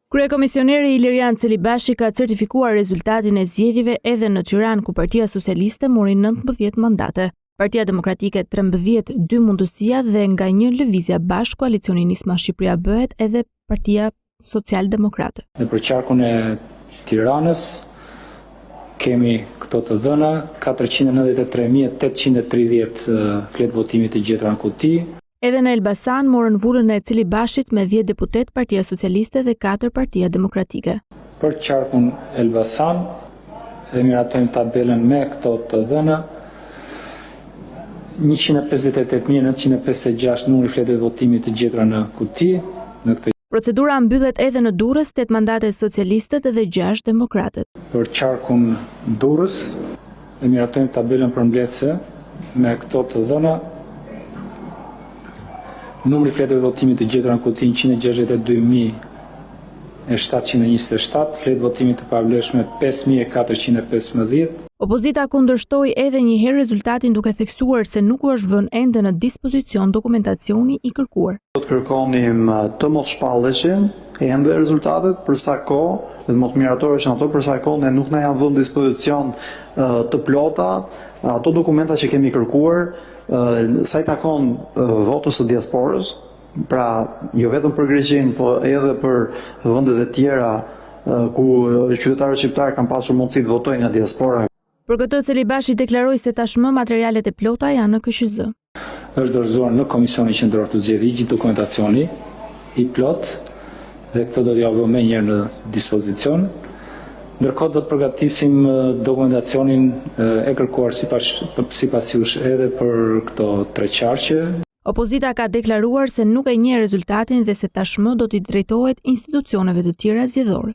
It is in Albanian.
Kryekomisioneri Ilirian Celibashi ka certifikuar rezultatin e zgjedhjeve edhe në Tiranë, ku Partia Socialiste mori 19 mandate. Partia Demokratike 13, 2 mundësia dhe nga një lëvizja bashkë koalicioni Nisma Shqipëria bëhet edhe Partia Social-Demokrate. Në përqarkun e Tiranës kemi këto të dhëna, 493.830 fletë votimit të gjetura në kuti. Edhe në Elbasan morën vurën e Celibashit me 10 deputet Partia Socialiste dhe 4 Partia Demokratike. Për qarkun Elbasan, dhe miratojmë tabelën me këto të dhëna, 158.956 numri fletëve votimit të gjetura në kuti. Procedura mbyllet edhe në Durrës, 8 mandate socialistët dhe 6 demokratët. Për qarkun Durrës, dhe miratojmë tabelën përmbledhëse me këto të dhëna, numri fletëve votimit të gjetura në kuti 162.727, fletë votimit të pavlefshme 5.415. Opozita kundërshtoi edhe një herë rezultatin duke theksuar se nuk u është vënë ende në dispozicion dokumentacioni i kërkuar. Do të kërkonim të mos shpalleshin ende rezultatet për sa kohë, dhe më të miratorëshin ato për sa kohë ne nuk na janë vënë dispozicion të plota ato dokumenta që kemi kërkuar. Sa i takon votës së diasporës, pra jo vetëm për Greqinë, po edhe për vendet e tjera ku qytetarët shqiptarë kanë pasur mundësi të votojnë nga diaspora. Për këtë Celibashi deklaroi se tashmë materialet e plota janë në KSZ. Është dorëzuar në Komisionin Qendror të Zgjedhjeve gjithë dokumentacioni i plot dhe këtë do t'ja vëmë menjëherë në dispozicion. Ndërkohë do të përgatisim dokumentacionin e kërkuar sipas edhe për këto 3 qarqe. Opozita ka deklaruar se nuk e njeh rezultatin dhe se tashmë do t'i drejtohet institucioneve të tjera zgjedhore.